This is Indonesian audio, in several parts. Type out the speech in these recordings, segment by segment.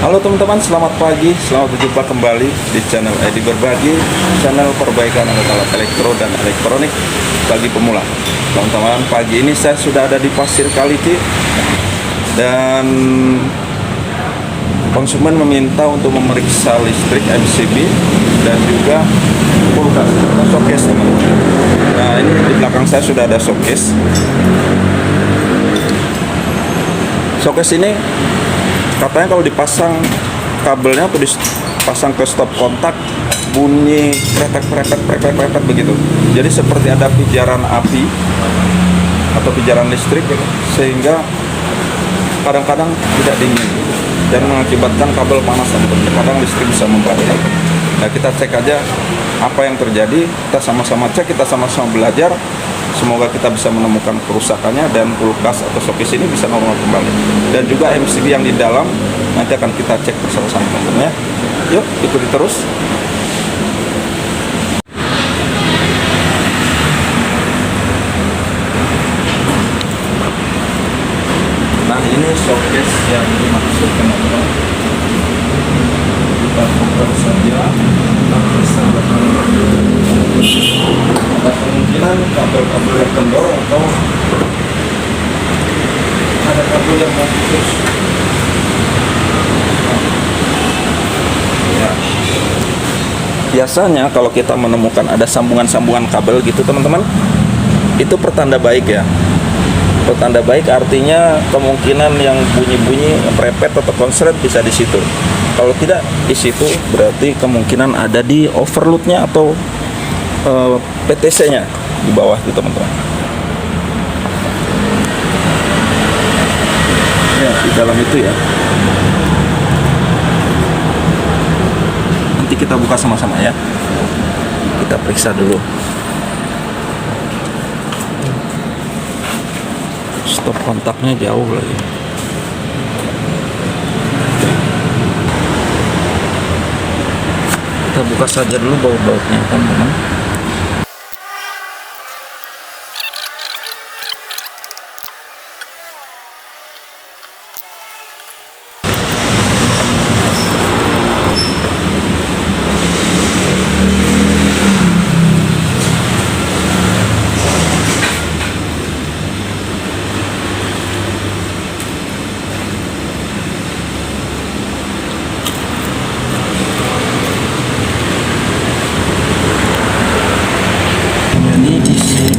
Halo teman-teman, selamat pagi, selamat berjumpa kembali di channel Edi Berbagi, channel perbaikan alat elektro dan elektronik bagi pemula. Teman-teman, pagi ini saya sudah ada di Pasir Kaliki dan konsumen meminta untuk memeriksa listrik MCB dan juga kulkas atau showcase, teman-teman. Nah, ini di belakang saya sudah ada showcase. Showcase ini katanya kalau dipasang kabelnya atau dipasang ke stop kontak bunyi prepet begitu. Jadi seperti ada pijaran api atau pijaran listrik gitu, sehingga kadang-kadang tidak dingin dan mengakibatkan kabel panas dan kadang listrik bisa membakar. Nah, kita cek aja apa yang terjadi, kita sama-sama cek, kita sama-sama belajar. Semoga kita bisa menemukan kerusakannya dan kulkas atau showcase ini bisa normal kembali. Dan juga MCB yang di dalam nanti akan kita cek bersama-sama, teman-teman ya. Yuk, ikuti terus. Nah, ini showcase yang dimaksud, teman-teman. Kita buka saja. Kita periksa ada kemungkinan kabel-kabel yang kendor atau ada kabel yang mau putus. Ya. Biasanya kalau kita menemukan ada sambungan-sambungan kabel gitu, teman-teman, itu pertanda baik ya. Pertanda baik artinya kemungkinan yang bunyi-bunyi prepet atau konslet bisa di situ. Kalau tidak di situ berarti kemungkinan ada di overloadnya atau PTC-nya di bawah itu, teman-teman. Ya, di dalam itu ya. Nanti kita buka sama-sama ya. Kita periksa dulu. Stop kontaknya jauh lagi. Kita buka saja dulu baut-bautnya, teman-teman.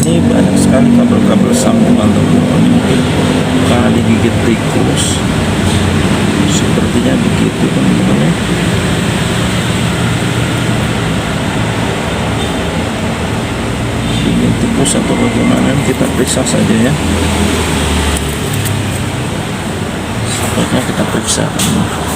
Ini banyak sekali kabel-kabel sambungan, teman-teman, karena digigit tikus. Sepertinya begitu, teman-teman ya. Digigit tikus atau bagaimana, kita periksa saja ya. Sebaiknya kita periksa, teman-teman.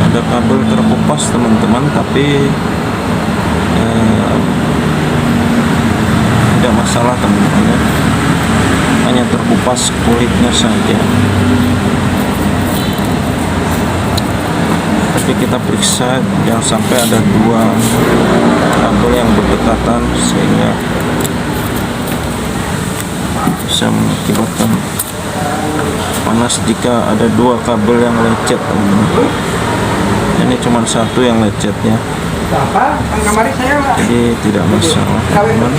Ada kabel terkupas, teman-teman, tapi tidak masalah, teman-teman ya. Hanya terkupas kulitnya saja. Tapi kita periksa jangan sampai ada dua kabel yang berdekatan sehingga bisa mengakibatkan panas jika ada dua kabel yang lecet, teman-teman. Ini cuma satu yang lecetnya, jadi tidak masalah, teman.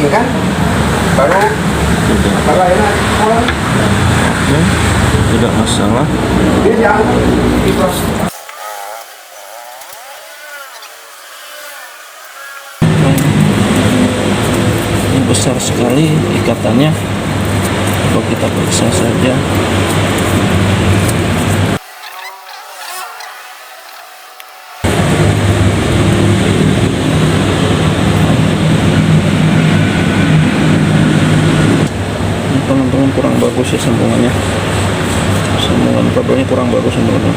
Oke, tidak masalah. Ini besar sekali ikatannya. Coba kita periksa saja. Teman-teman, kurang bagus ya sambungannya. Sambungan kabelnya kurang bagus, teman-teman.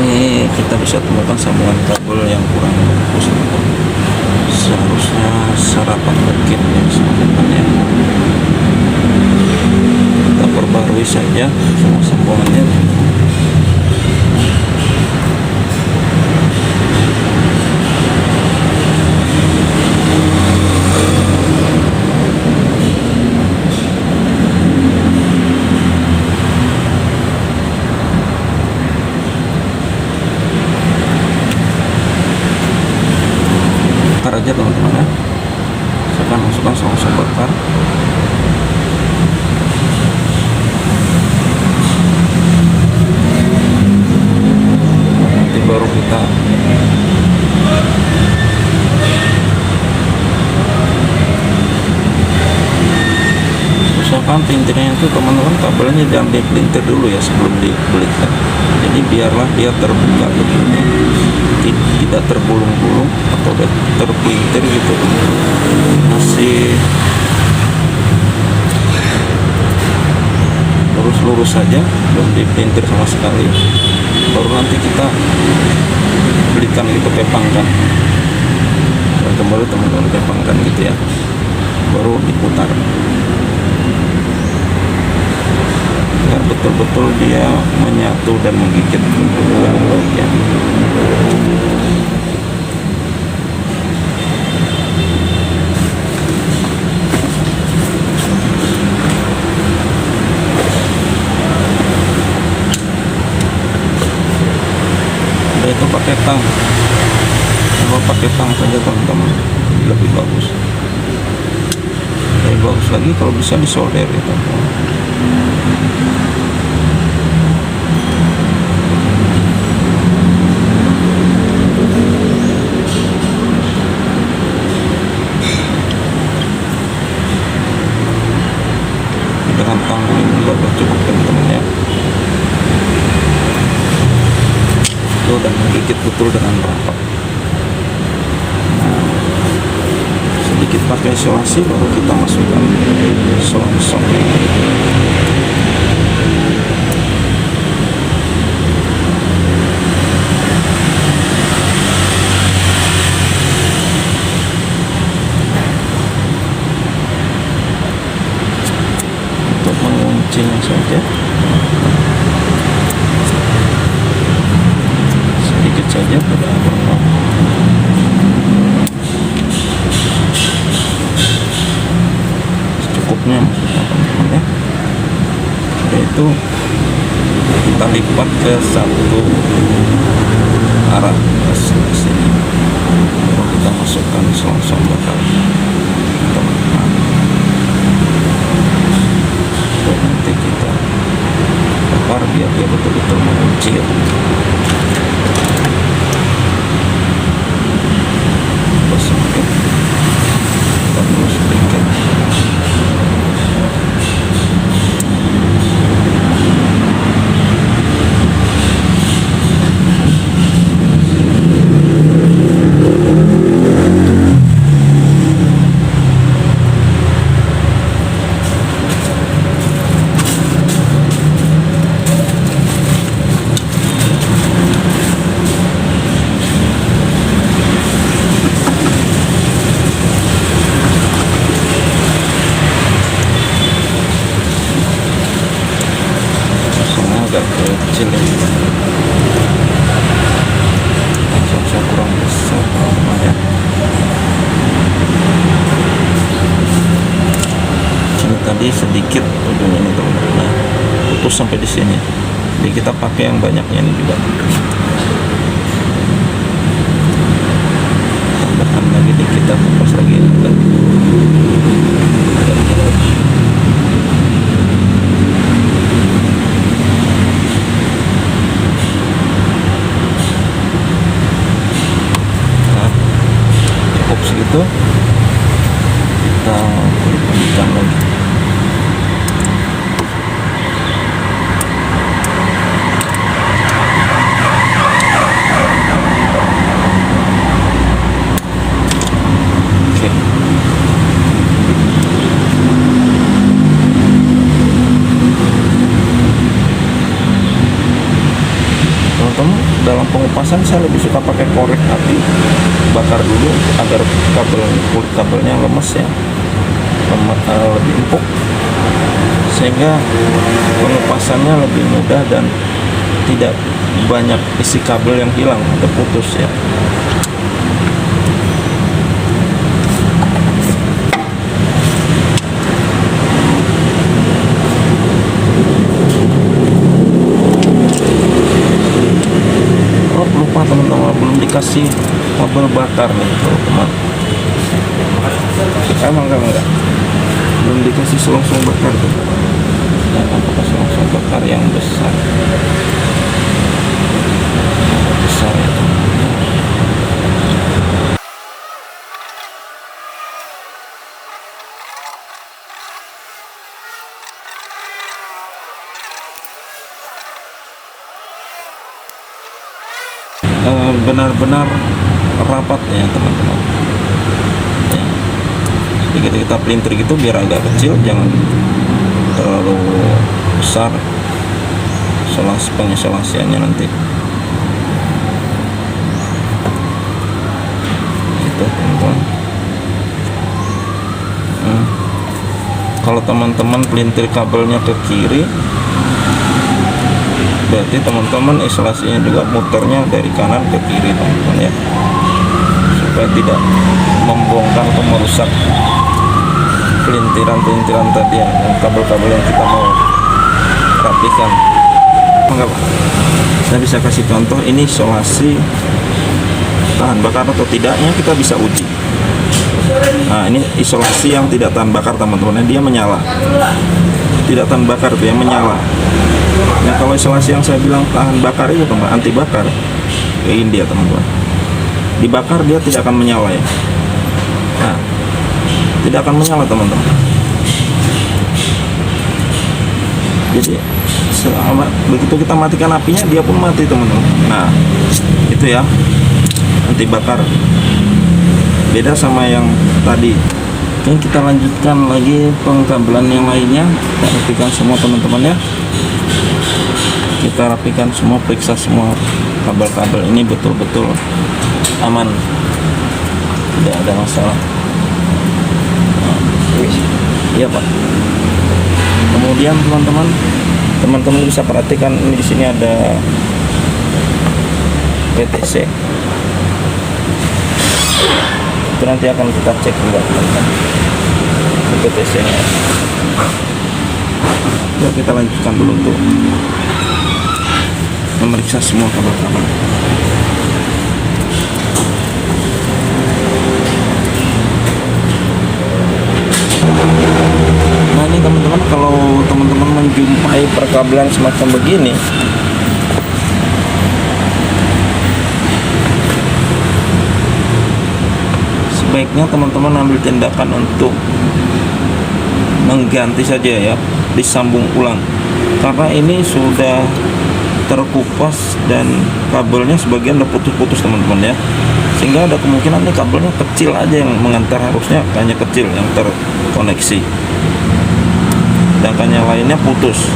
Ini kita bisa temukan sambungan kabel yang kurang bagus, teman-teman. Seharusnya sarapan mungkin ya sambungannya. Kita perbarui saja sama sambungannya. pelintirnya itu teman-teman, kabelnya jangan dipelintir dulu ya sebelum dibelikan. Jadi biarlah dia terbuka begini, tidak terbulung-bulung atau terpelintir gitu, masih lurus-lurus saja, belum dipelintir sama sekali. Baru nanti kita belikan gitu, pepangkan, dan kembali teman-teman pepangkan gitu ya, baru diputar biar betul-betul dia menyatu dan menggigit bagian. Itu pakai tang, kalau pakai tang saja teman-teman lebih bagus lagi kalau bisa disolder itu. Dengan tang ini juga cukup teman-teman ya, dan menggigit betul dengan rapat. Sedikit pakai isolasi, baru kita masukkan selongsong. Untuk menguncinya saja sedikit saja, tidak apa-apa. Secukupnya teman-teman ya. Itu kita lipat ke satu arah ke sini, baru kita masukkan selongsong bakar teman-teman. Dan nanti kita bakar biar dia betul-betul mengunci ya. Agak kecil ya, saya kurang besar ya. Ini tadi sedikit ujung ini teman-teman, nah, putus sampai di sini, jadi kita pakai yang banyaknya ini juga. Tambahkan lagi dikit, kita kupas lagi kan. Segitu kita lanjutkan lagi. Oke. Teman-teman, dalam pengupasan saya lebih suka pakai korek api, bakar dulu agar kulit kabelnya lemes ya, lebih empuk, sehingga pengupasannya lebih mudah dan tidak banyak isi kabel yang hilang atau putus ya. Lupa teman-teman, belum dikasih kabel bakar nih teman-teman. Enggak, belum dikasih selongsong bakar tuh. Nah, apakah selongsong bakar yang besar ya teman-teman. benar-benar rapat ya teman-teman ya. Jadi kita pelintir gitu biar agak kecil, jangan terlalu besar pengisolasiannya nanti gitu teman-teman. Kalau teman-teman pelintir kabelnya ke kiri, berarti teman-teman isolasinya juga muternya dari kanan ke kiri teman-teman ya, supaya tidak membongkar atau merusak pelintiran tadi yang kabel-kabel yang kita mau rapikan. Enggak, saya bisa kasih contoh, ini isolasi tahan bakar atau tidaknya kita bisa uji. Nah, ini isolasi yang tidak tahan bakar teman-teman, dia menyala. Tidak tahan bakar itu yang menyala. Nah, kalau isolasi yang saya bilang tahan bakar itu teman, anti bakar, kayak ini dia teman-teman. Dibakar dia tidak akan menyala ya. Nah, tidak akan menyala teman-teman. Jadi begitu kita matikan apinya, dia pun mati teman-teman. Nah, itu ya anti bakar. Beda sama yang tadi. Oke, kita lanjutkan lagi pengkabelan yang lainnya. Kita rapikan semua teman-teman ya. Kita rapikan semua, periksa semua kabel-kabel ini betul-betul aman, tidak ada masalah. Iya Pak. Kemudian teman-teman bisa perhatikan ini, di sini ada PTC. Itu nanti akan kita cek juga teman-teman, PTC nya. Yuk kita lanjutkan dulu untuk memeriksa semua kabel-kabel. Nah ini teman-teman, kalau teman-teman menjumpai perkabelan semacam begini, sebaiknya teman-teman ambil tindakan untuk mengganti saja ya, disambung ulang, karena ini sudah terkupas dan kabelnya sebagian udah putus-putus teman-teman ya, sehingga ada kemungkinan nih kabelnya kecil aja yang mengantar, harusnya hanya kecil yang terkoneksi, sedangkan yang lainnya putus.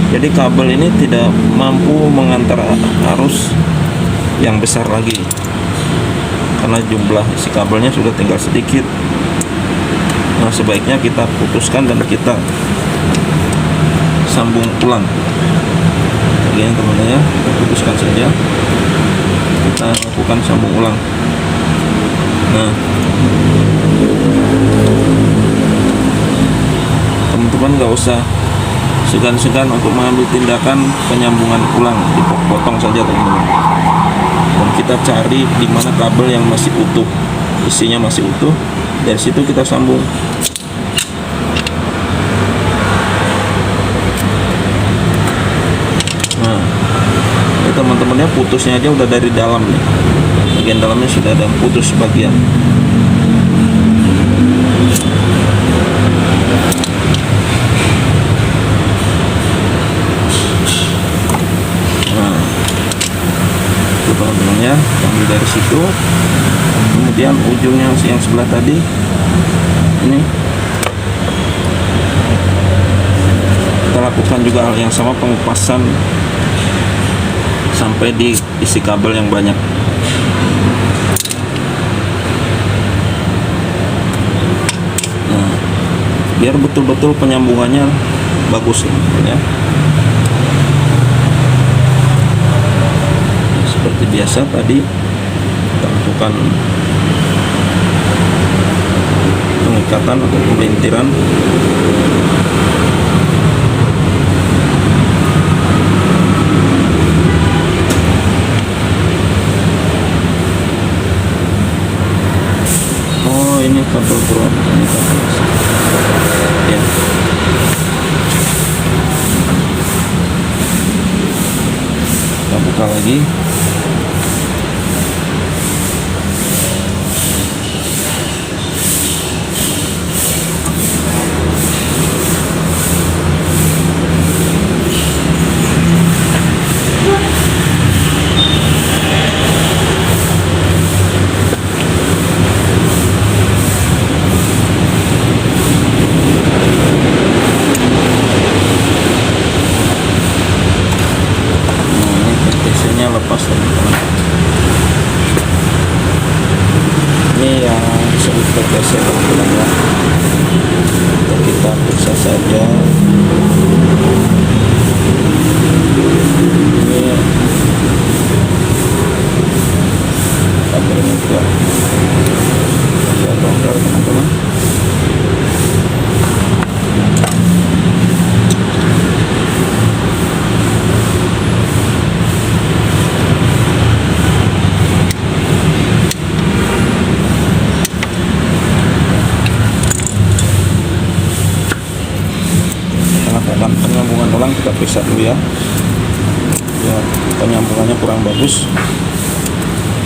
Jadi kabel ini tidak mampu mengantar arus yang besar lagi, karena jumlah isi kabelnya sudah tinggal sedikit. Nah, sebaiknya kita putuskan dan kita sambung ulang. Bagian teman-teman ya, kita putuskan saja, kita lakukan sambung ulang. Nah, teman-teman nggak usah segan-segan untuk mengambil tindakan penyambungan ulang, dipotong saja teman-teman. Dan kita cari di mana kabel yang masih utuh, isinya masih utuh, dari situ kita sambung. Nah, ini teman-temannya putusnya aja udah dari dalam nih, bagian dalamnya sudah ada putus bagian. Teman-teman ya, ambil dari situ, kemudian ujungnya yang sebelah tadi ini kita lakukan juga hal yang sama, pengupasan sampai di isi kabel yang banyak. Nah, biar betul-betul penyambungannya bagus ya. Seperti biasa tadi kita lakukan pengikatan atau pelintiran. Oh, ini kabel drop, ini kabel ya. Kita buka lagi. dulu ya. Ya, penyambungannya kurang bagus.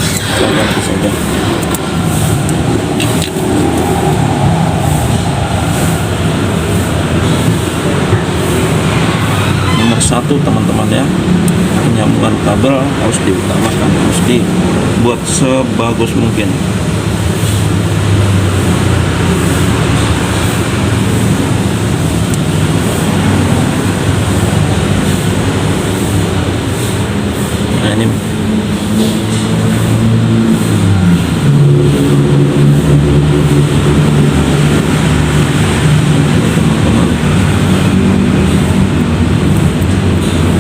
Saya ganti saja. Nomor satu teman-teman ya, penyambungan kabel harus diutamakan, harus dibuat sebagus mungkin. Nah ini teman-teman,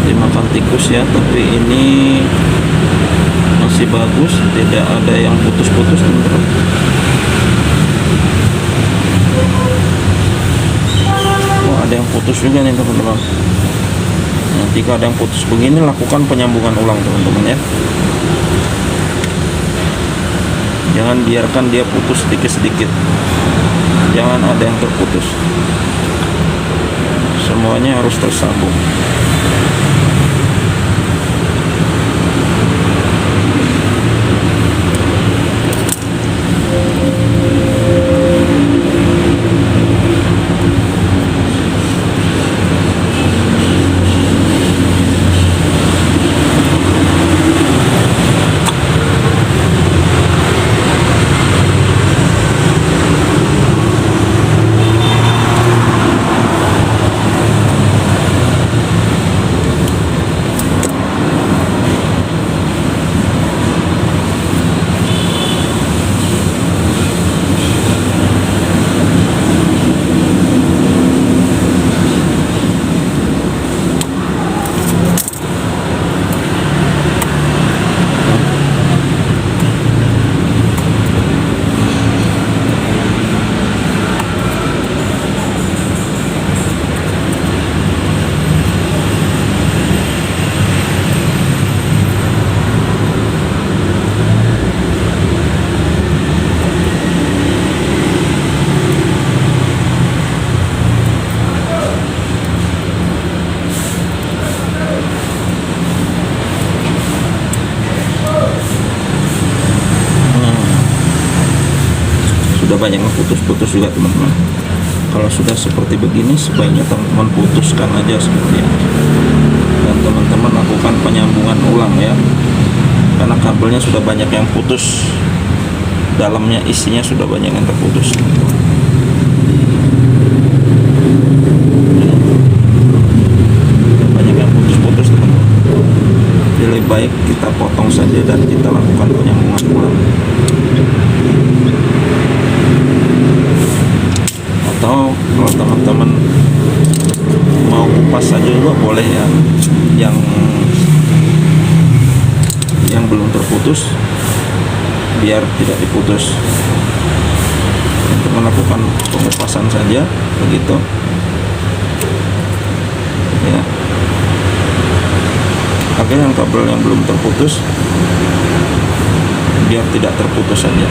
dimakan tikus ya, tapi ini masih bagus, tidak ada yang putus-putus teman-teman. Oh, ada yang putus juga nih teman-teman. Nah, jika ada yang putus begini, lakukan penyambungan ulang teman-teman ya. Jangan biarkan dia putus sedikit-sedikit. Jangan ada yang terputus. Semuanya harus tersambung. Banyak yang putus-putus juga teman-teman. Kalau sudah seperti begini, sebaiknya teman-teman putuskan aja seperti ini, dan teman-teman lakukan penyambungan ulang ya, karena kabelnya sudah banyak yang putus, dalamnya isinya sudah banyak yang terputus. Banyak yang putus-putus teman-teman. Lebih baik kita potong saja dan kita lakukan penyambungan ulang. Atau kalau teman-teman mau kupas saja juga boleh ya, yang belum terputus, biar tidak diputus. Untuk melakukan pengupasan saja begitu ya, agar yang kabel yang belum terputus biar tidak terputus saja.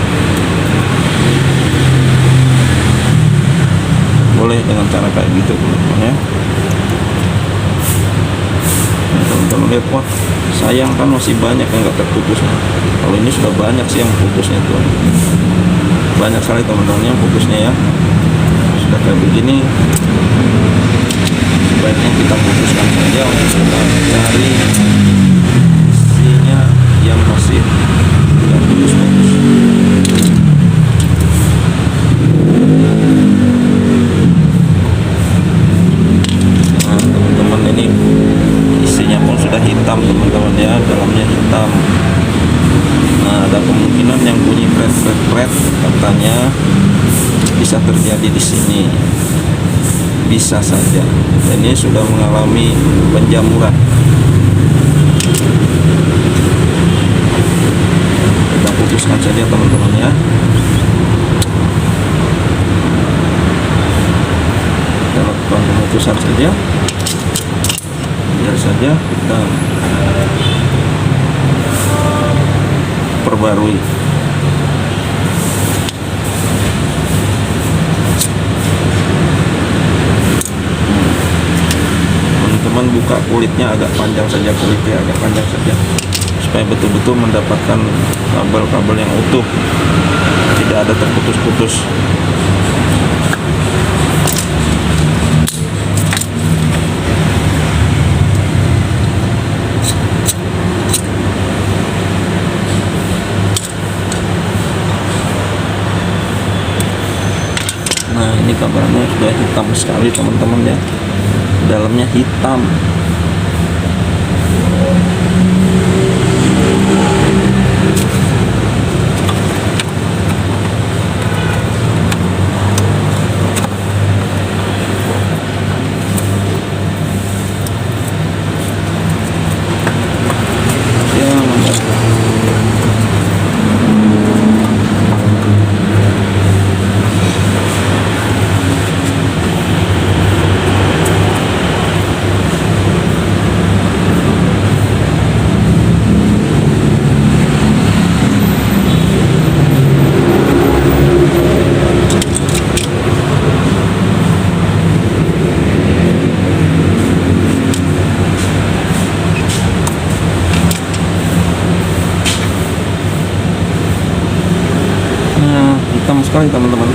Boleh dengan cara kayak gitu teman-teman ya. Nah, teman-teman lihat, wah sayang kan masih banyak yang nggak terputus. Kalau ini sudah banyak sih yang putusnya tuh, banyak sekali teman-teman yang putusnya ya. Sudah kayak begini, sebaiknya kita putuskan saja untuk kita cari isinya yang masih tidak putus-putus. Ini isinya pun sudah hitam teman-teman ya, dalamnya hitam. Nah, ada kemungkinan yang bunyi pret katanya bisa terjadi di sini, bisa saja. Ini sudah mengalami penjamuran. Kita putuskan saja teman-teman ya. Kita lakukan pemutusan saja. Biar saja kita perbarui. Teman-teman teman-teman buka kulitnya agak panjang saja, kulitnya agak panjang saja, supaya betul-betul mendapatkan kabel-kabel yang utuh, tidak ada terputus-putus. Nah, ini kabelnya sudah hitam sekali teman-teman ya, dalamnya hitam. Ya, mantap. Hitam sekali teman-teman.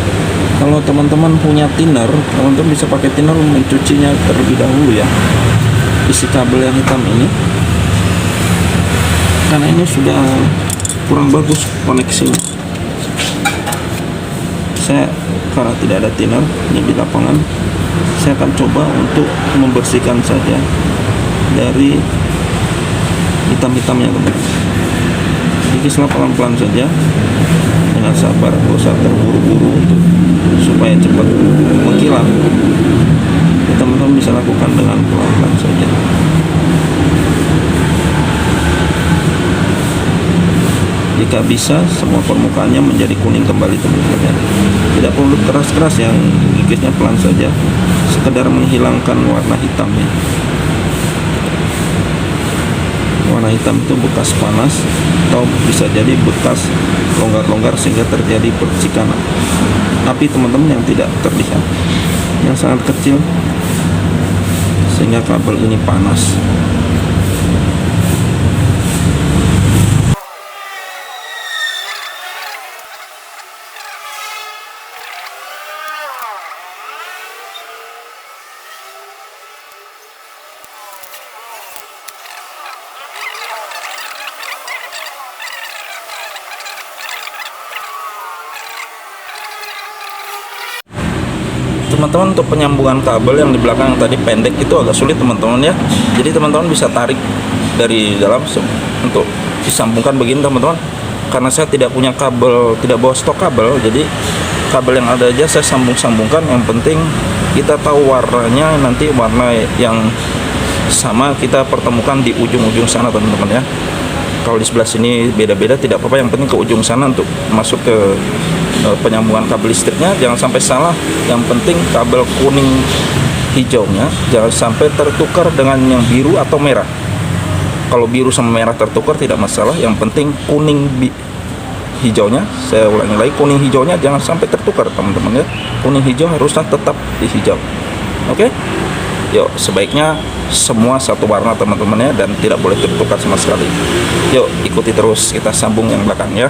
Kalau teman-teman punya thinner, teman-teman bisa pakai thinner mencucinya terlebih dahulu ya, isi kabel yang hitam ini, karena ini sudah kurang bagus koneksinya. Saya karena tidak ada thinner ini di lapangan, saya akan coba untuk membersihkan saja dari hitam-hitamnya teman-teman. Kikislah pelan-pelan saja dengan sabar, tidak usah terburu-buru untuk supaya cepat mengkilat. Teman-teman bisa lakukan dengan pelan-pelan saja. Jika bisa, semua permukaannya menjadi kuning kembali teman-teman. Tidak perlu keras-keras, yang gigitnya pelan saja, sekedar menghilangkan warna hitamnya. Warna hitam itu bekas panas atau bisa jadi bekas longgar-longgar sehingga terjadi percikan api teman-teman yang tidak terlihat, yang sangat kecil sehingga kabel ini panas. Teman-teman, untuk penyambungan kabel yang di belakang yang tadi pendek itu agak sulit teman-teman ya. Jadi teman-teman bisa tarik dari dalam untuk disambungkan begini teman-teman. Karena saya tidak punya kabel, tidak bawa stok kabel, jadi kabel yang ada aja saya sambung-sambungkan. Yang penting kita tahu warnanya, nanti warna yang sama kita pertemukan di ujung-ujung sana teman-teman ya. Kalau di sebelah sini beda-beda tidak apa-apa, yang penting ke ujung sana untuk masuk ke penyambungan kabel listriknya. Jangan sampai salah, yang penting kabel kuning hijaunya jangan sampai tertukar dengan yang biru atau merah. Kalau biru sama merah tertukar tidak masalah, yang penting kuning hijaunya, saya ulangi lagi, kuning hijaunya jangan sampai tertukar teman-teman ya. Kuning hijau harusnya tetap di hijau. Oke, yuk, sebaiknya semua satu warna teman-teman ya, dan tidak boleh tertukar sama sekali. Yuk, ikuti terus, kita sambung yang belakang ya.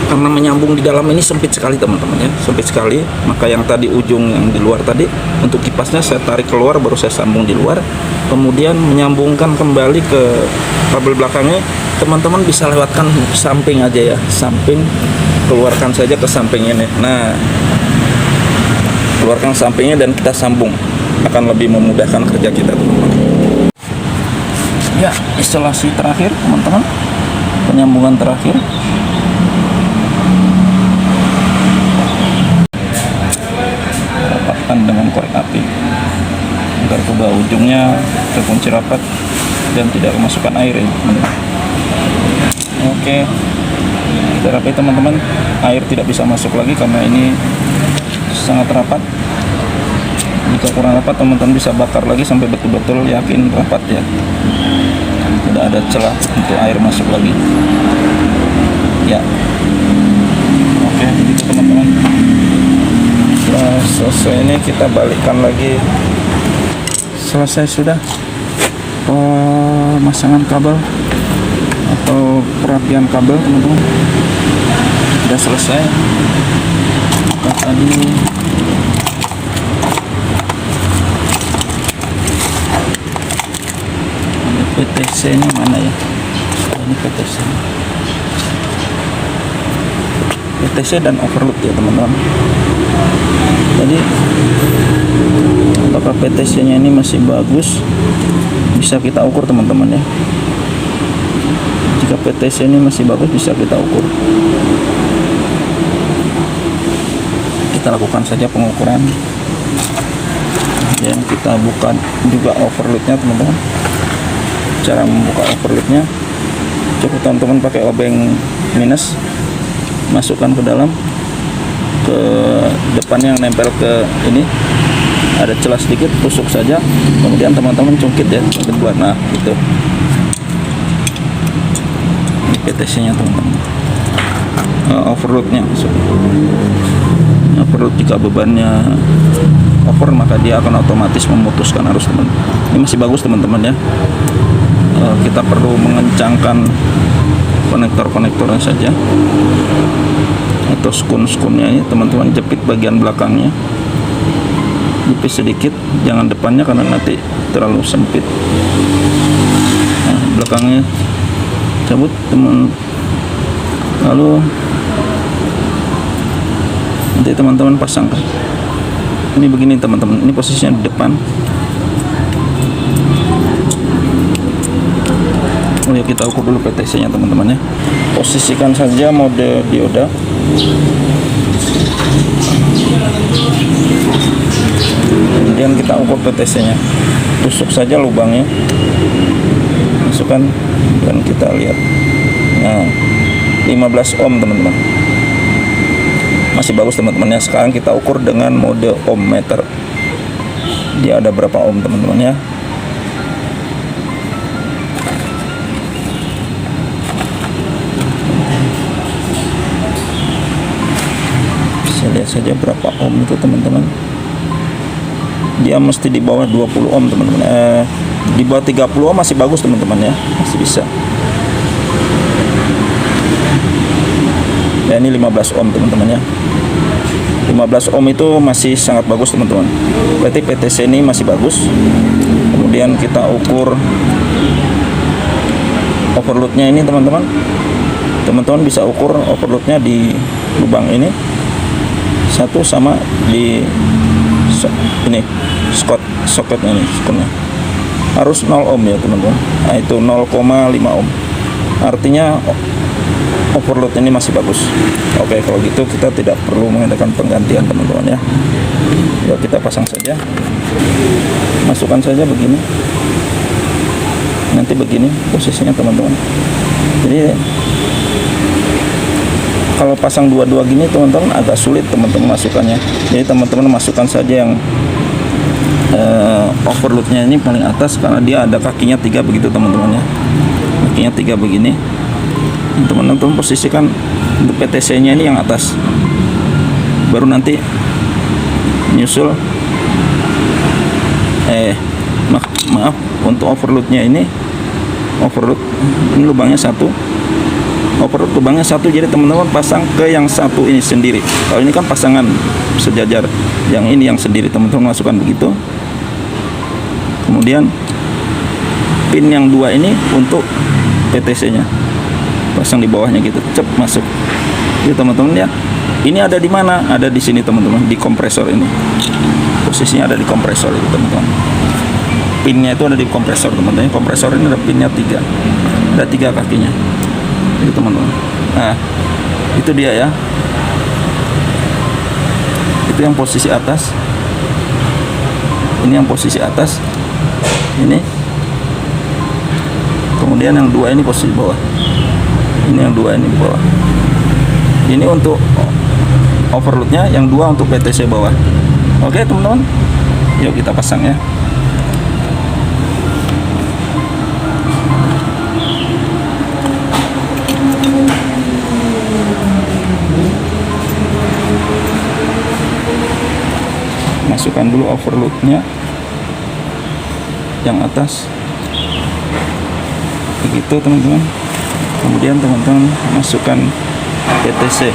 Karena menyambung di dalam ini sempit sekali teman-teman ya, sempit sekali, maka yang tadi ujung yang di luar tadi untuk kipasnya saya tarik keluar, baru saya sambung di luar, kemudian menyambungkan kembali ke kabel belakangnya. Teman-teman bisa lewatkan samping aja ya, samping, keluarkan saja ke samping ini. Nah, keluarkan sampingnya dan kita sambung, akan lebih memudahkan kerja kita teman-teman. Ya, instalasi terakhir teman-teman, penyambungan terakhir. Dengan korek api agar kedua ujungnya terkunci rapat dan tidak kemasukan air ya. Oke, kita rapi teman-teman, air tidak bisa masuk lagi karena ini sangat rapat. Jika kurang rapat teman-teman bisa bakar lagi sampai betul-betul yakin rapat ya. tidak ada celah untuk air masuk lagi ya. Oke, gitu teman-teman. Setelah selesai ini kita balikkan lagi. Selesai sudah pemasangan kabel atau perapian kabel teman-teman, sudah selesai. Kita tadi PTC ini mana ya? Ini PTC dan overload ya teman-teman. Jadi apakah PTC nya ini masih bagus, bisa kita ukur teman-teman ya. Jika PTC ini masih bagus, bisa kita ukur. Kita lakukan saja pengukuran dan kita buka juga overloadnya teman-teman. Cara membuka overloadnya, cukup teman-teman pakai obeng minus, masukkan ke dalam, ke depannya yang nempel ke ini ada celah sedikit, tusuk saja, kemudian teman-teman cungkit ya, cungkit keluar. Nah itu ini PTC nya teman-teman. Overloadnya masuk. Overload jika bebannya over, maka dia akan otomatis memutuskan arus teman. Ini masih bagus teman-teman ya. Kita perlu mengencangkan konektor-konektornya saja atau skun-skunnya ini teman-teman, jepit bagian belakangnya, jepit sedikit, jangan depannya karena nanti terlalu sempit. Nah, belakangnya cabut teman, lalu nanti teman-teman pasangkan. Ini begini teman-teman, ini posisinya di depan. Ya, kita ukur dulu PTC nya teman-teman ya. Posisikan saja mode dioda. Kemudian kita ukur PTC nya, tusuk saja lubangnya, masukkan dan kita lihat. Nah 15 ohm teman-teman, masih bagus teman-teman ya. Sekarang kita ukur dengan mode ohm meter, dia ada berapa ohm teman-teman ya. Lihat saja berapa ohm itu teman-teman. Dia mesti di bawah 20 ohm teman-teman. Di bawah 30 ohm masih bagus teman-teman ya, masih bisa. Ya ini 15 ohm teman-teman ya. 15 ohm itu masih sangat bagus teman-teman. Berarti PTC ini masih bagus. Kemudian kita ukur overloadnya ini teman-teman. Teman-teman bisa ukur overloadnya di lubang ini satu, sama di ini soketnya ini, skunnya harus 0 ohm ya teman-teman. Nah itu 0,5 ohm, artinya overload ini masih bagus. Oke, kalau gitu kita tidak perlu mengadakan penggantian teman-teman ya. Ya kita pasang saja, masukkan saja begini, nanti begini posisinya teman-teman. Jadi kalau pasang dua-dua gini teman-teman agak sulit teman-teman masukkannya. Jadi teman-teman masukkan saja yang overloadnya ini paling atas, karena dia ada kakinya 3 begitu teman-teman ya. Kakinya 3 begini. Teman-teman posisikan untuk PTC nya ini yang atas, baru nanti nyusul maaf untuk overloadnya ini. Overload ini lubangnya 1, overload lubangnya 1, jadi teman-teman pasang ke yang 1 ini sendiri. Kalau ini kan pasangan sejajar, yang ini yang sendiri teman-teman masukkan begitu. Kemudian pin yang 2 ini untuk PTC nya, pasang di bawahnya gitu, cep masuk. Jadi teman-teman ya, ini ada di mana? Ada di sini teman-teman, di kompresor ini. Posisinya ada di kompresor itu teman-teman. Pinnya itu ada di kompresor teman-teman. Kompresor ini ada pinnya 3, ada 3 kakinya itu teman-teman. Nah itu dia ya, itu yang posisi atas, ini yang posisi atas ini, kemudian yang 2 ini posisi bawah, ini yang 2 ini bawah. Ini untuk overloadnya, yang 2 untuk PTC bawah. Oke teman-teman, yuk kita pasang ya. masukkan dulu overloadnya yang atas begitu teman-teman. Kemudian teman-teman masukkan PTC,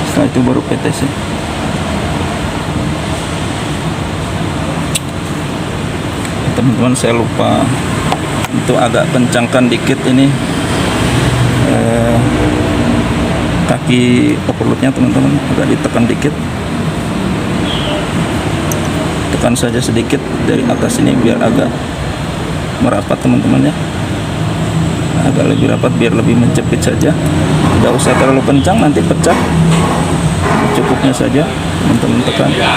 setelah itu baru PTC. Teman-teman, saya lupa untuk agak kencangkan dikit ini kaki overloadnya teman-teman, agak ditekan dikit, tekan saja sedikit dari atas ini biar agak merapat teman-teman ya, agak lebih rapat biar lebih menjepit saja, nggak usah terlalu kencang nanti pecah, cukupnya saja teman-teman tekan ya.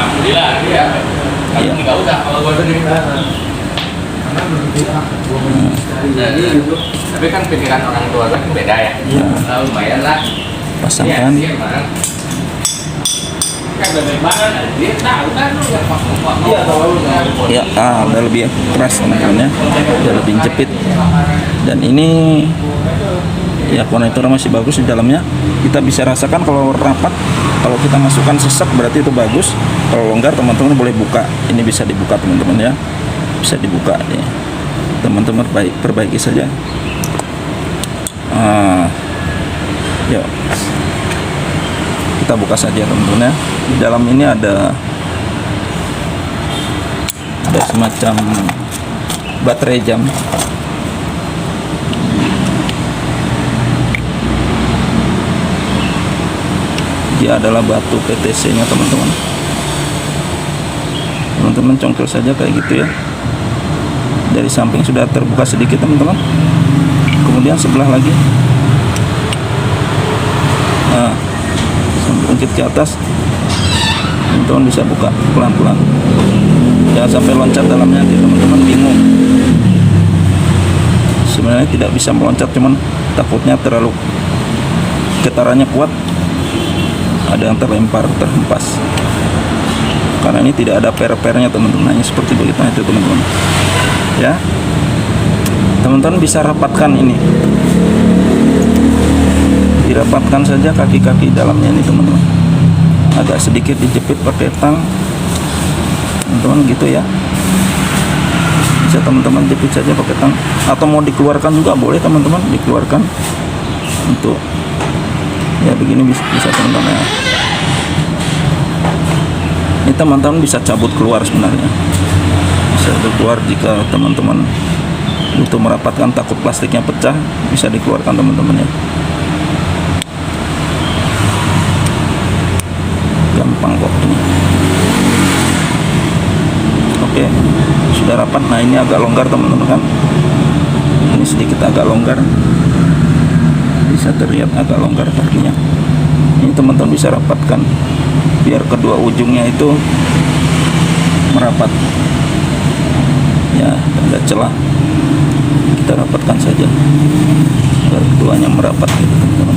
Tapi kan pikiran orang tua kan beda ya. Lumayan lah. Pasangkan. Ya, udah lebih keras teman-teman ya, udah lebih jepit. Dan ini ya konektor masih bagus di dalamnya. Kita bisa rasakan kalau rapat, kalau kita masukkan sesek berarti itu bagus. Kalau longgar teman-teman boleh buka. Ini bisa dibuka teman-teman ya, bisa dibuka ya. Teman-teman perbaiki saja. Yuk, kita buka saja teman-teman ya. Di dalam ini ada semacam baterai jam. Dia adalah batu PTC nya teman-teman. Teman-teman congkel saja kayak gitu ya. Dari samping sudah terbuka sedikit teman-teman, kemudian sebelah lagi ungkit ke atas, teman-teman bisa buka pelan-pelan, jangan sampai loncat dalamnya nanti teman-teman bingung. Sebenarnya tidak bisa meloncat, cuman takutnya terlalu getarannya kuat, ada yang terlempar, terhempas, karena ini tidak ada per-pernya teman-teman, hanya seperti begitu itu teman-teman ya. Teman-teman bisa rapatkan ini, dirapatkan saja kaki-kaki dalamnya ini teman-teman, agak sedikit dijepit pakai tang teman-teman gitu ya, bisa teman-teman jepit saja pakai tang, atau mau dikeluarkan juga boleh teman-teman, dikeluarkan untuk ya begini bisa teman-teman ya. Ini teman-teman bisa cabut keluar sebenarnya, bisa keluar jika teman-teman butuh merapatkan, takut plastiknya pecah, bisa dikeluarkan teman-teman ya. Gampang kok ini. Oke, sudah rapat. Nah ini agak longgar teman-teman kan, ini sedikit agak longgar, bisa terlihat agak longgar kakinya. Ini teman-teman bisa rapatkan biar kedua ujungnya itu merapat ya, ada celah, kita rapatkan saja agar keduanya merapat gitu teman-teman.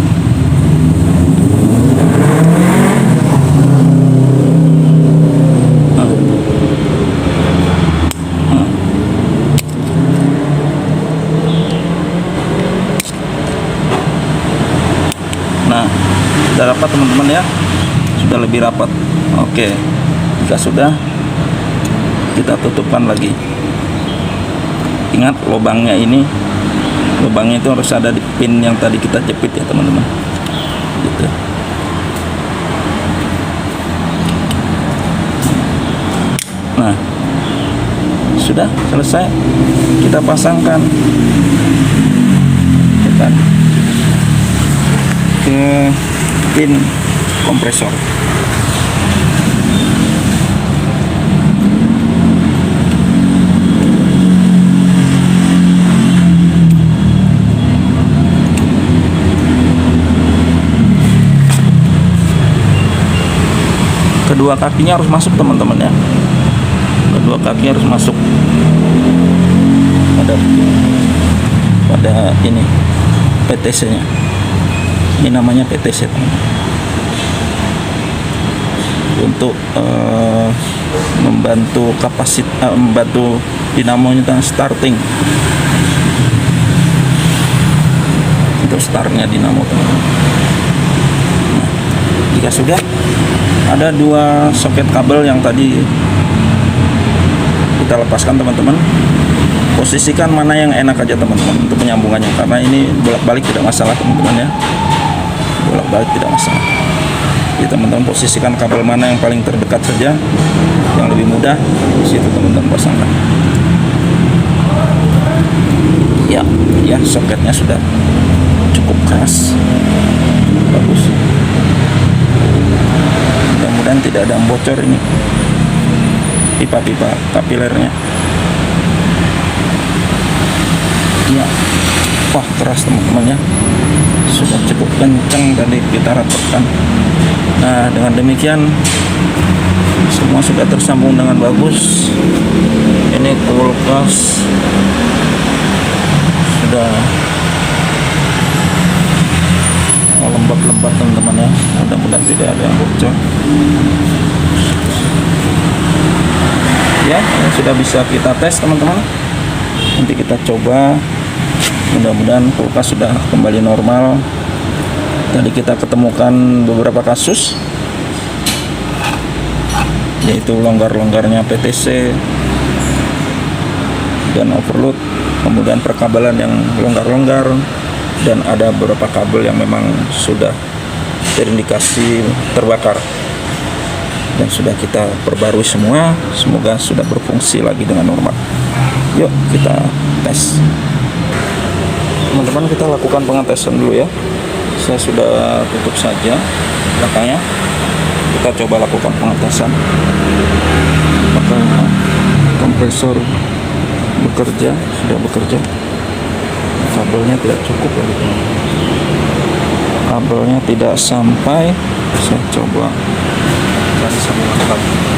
Nah, sudah rapat teman-teman ya, sudah lebih rapat. Oke, jika sudah, kita tutupkan lagi. Ingat lubangnya ini, lubangnya itu harus ada di pin yang tadi kita jepit ya teman-teman, gitu. Nah, sudah selesai, kita pasangkan ke pin kompresor. Kedua kakinya harus masuk teman-teman ya, kedua kakinya harus masuk pada ini PTC nya. Ini namanya PTC teman-teman, untuk membantu membantu dinamonya starting, untuk startnya dinamo teman-teman. Nah, jika sudah, ada dua soket kabel yang tadi kita lepaskan teman-teman. Posisikan mana yang enak aja teman-teman untuk penyambungannya, karena ini bolak-balik tidak masalah teman-teman ya, bolak-balik tidak masalah. Jadi teman-teman posisikan kabel mana yang paling terdekat saja, yang lebih mudah, di situ teman-teman pasangkan. Ya, soketnya sudah cukup keras, bagus. Mudah-mudahan tidak ada yang bocor ini pipa-pipa kapilernya. Ya, wah keras teman-teman ya, sudah cukup kencang tadi kita rapatkan. Nah, dengan demikian semua sudah tersambung dengan bagus. Ini kulkas sudah lembab-lembab teman-teman ya, mudah-mudahan tidak ada yang bocor. Ya, ini sudah bisa kita tes teman-teman. Nanti kita coba, mudah-mudahan kulkas sudah kembali normal. Tadi kita ketemukan beberapa kasus, yaitu longgar-longgarnya PTC dan overload, kemudian perkabelan yang longgar-longgar, dan ada beberapa kabel yang memang sudah terindikasi terbakar, dan sudah kita perbarui semua. Semoga sudah berfungsi lagi dengan normal. Yuk kita tes teman-teman, kita lakukan pengetesan dulu ya. Saya sudah tutup saja belakangnya, kita coba lakukan pengetesan apakah kompresor bekerja. Sudah bekerja, kabelnya tidak cukup lagi teman-teman, kabelnya tidak sampai. Saya coba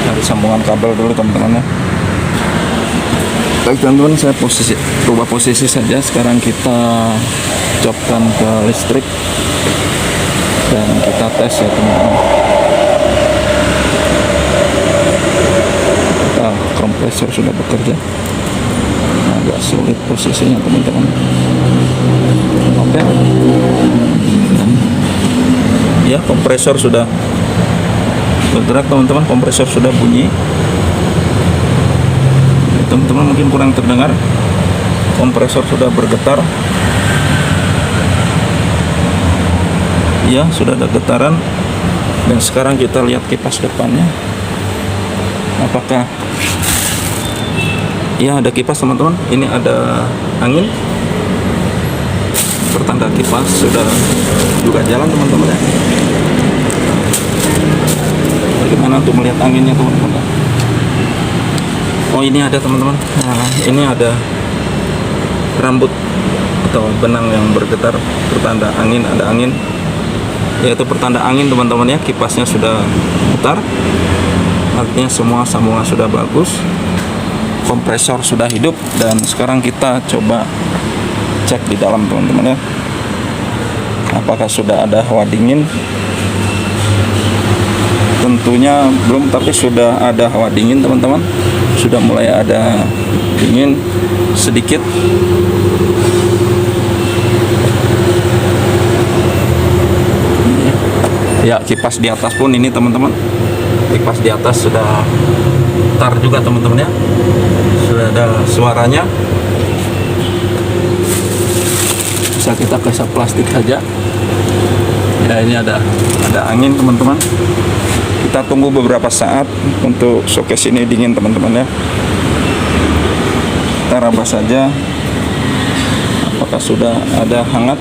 cari sambungan kabel dulu teman-teman ya. Baik teman-teman, saya ubah posisi saja. Sekarang kita copkan ke listrik dan kita tes ya teman-teman. Kompresor sudah bekerja, agak sulit posisinya teman-teman. Oke, ya kompresor sudah bergerak teman-teman, kompresor sudah bunyi. Teman-teman mungkin kurang terdengar, kompresor sudah bergetar. Ya, sudah ada getaran. Dan sekarang kita lihat kipas depannya, apakah ya ada kipas teman-teman. Ini ada angin, pertanda kipas sudah juga jalan teman-teman ya. Bagaimana untuk melihat anginnya teman-teman? Oh, ini ada teman-teman. Nah, ini ada rambut atau benang yang bergetar, pertanda angin, ada angin, yaitu pertanda angin teman-teman ya. Kipasnya sudah putar, artinya semua sambungan sudah bagus, kompresor sudah hidup. Dan sekarang kita coba cek di dalam teman-teman ya, apakah sudah ada hawa dingin. Tentunya belum, tapi sudah ada hawa dingin teman-teman, sudah mulai ada dingin sedikit. Ya, kipas di atas pun ini teman-teman, kipas di atas sudah tar juga teman-teman ya, sudah ada suaranya. Bisa kita kasih plastik saja ya. Ini ada angin teman-teman. Kita tunggu beberapa saat untuk showcase ini dingin teman-teman ya. Kita raba saja apakah sudah ada hangat.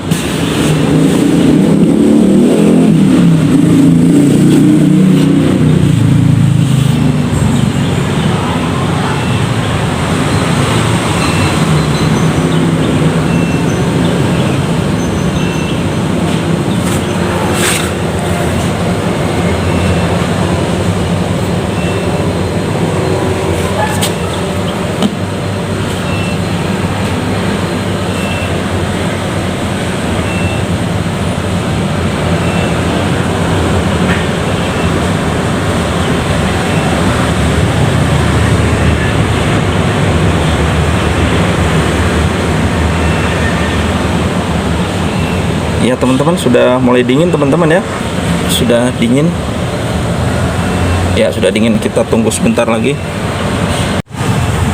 Ya teman-teman, sudah mulai dingin teman-teman ya, sudah dingin ya, sudah dingin. Kita tunggu sebentar lagi.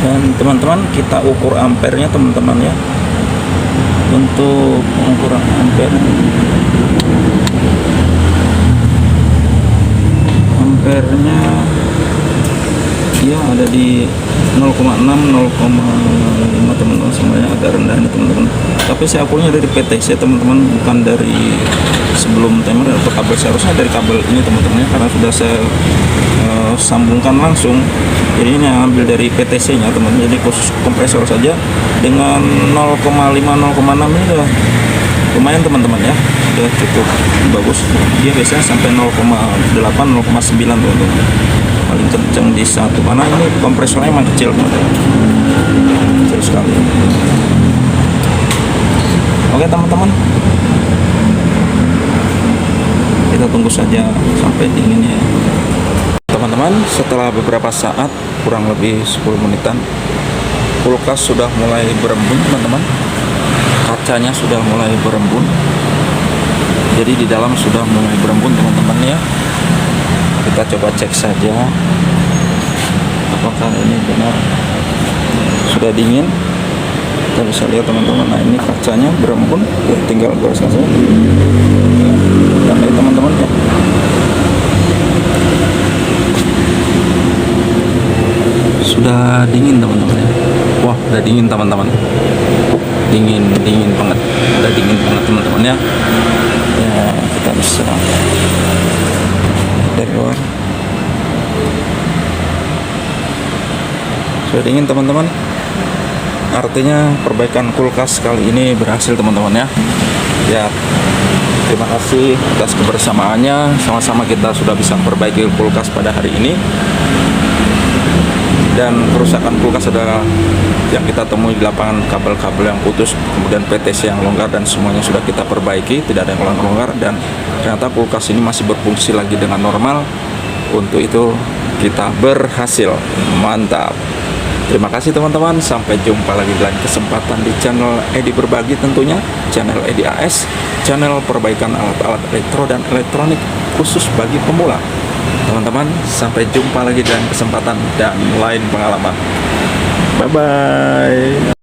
Dan teman-teman, kita ukur ampernya teman-teman ya. Untuk pengukuran ampernya dia ada di 0,6 0,5 teman-teman, semuanya agak rendah ini teman-teman. Tapi saya ukurnya dari PTC teman-teman, bukan dari sebelum timer atau kabel, seharusnya dari kabel ini teman-teman ya, karena sudah saya sambungkan langsung. Jadi ini yang ambil dari PTC nya teman-teman. Jadi khusus kompresor saja dengan 0,5 0,6 ini udah lumayan teman-teman ya, udah cukup bagus. Dia biasanya sampai 0,8 0,9 teman-teman, paling kencang di satu. Mana ini kompresornya emang kecil teman-teman, kecil sekali. Oke teman-teman, kita tunggu saja sampai dinginnya ya. Teman-teman, setelah beberapa saat, kurang lebih 10 menitan, kulkas sudah mulai berembun teman-teman. Kacanya sudah mulai berembun, jadi di dalam sudah mulai berembun teman-teman ya. Kita coba cek saja apakah ini benar sudah dingin. Kita bisa lihat teman-teman, nah ini kacanya berembun ya, tinggal goreskan saja dan ini teman-teman ya. Sudah dingin teman-teman ya. Wah, udah dingin teman-teman, dingin banget, udah dingin banget teman-teman ya. Ya, kita bisa dari luar sudah dingin teman-teman, artinya perbaikan kulkas kali ini berhasil teman-teman ya. Ya, terima kasih atas kebersamaannya, sama-sama kita sudah bisa perbaiki kulkas pada hari ini. Dan kerusakan kulkas adalah yang kita temui di lapangan, kabel-kabel yang putus, kemudian PTC yang longgar, dan semuanya sudah kita perbaiki, tidak ada yang longgar, dan ternyata kulkas ini masih berfungsi lagi dengan normal. Untuk itu kita berhasil, mantap. Terima kasih teman-teman, sampai jumpa lagi di lain kesempatan di channel Edi Berbagi, tentunya channel Edi AS, channel perbaikan alat-alat elektro dan elektronik khusus bagi pemula. Teman-teman, sampai jumpa lagi dalam kesempatan dan lain pengalaman. Bye-bye.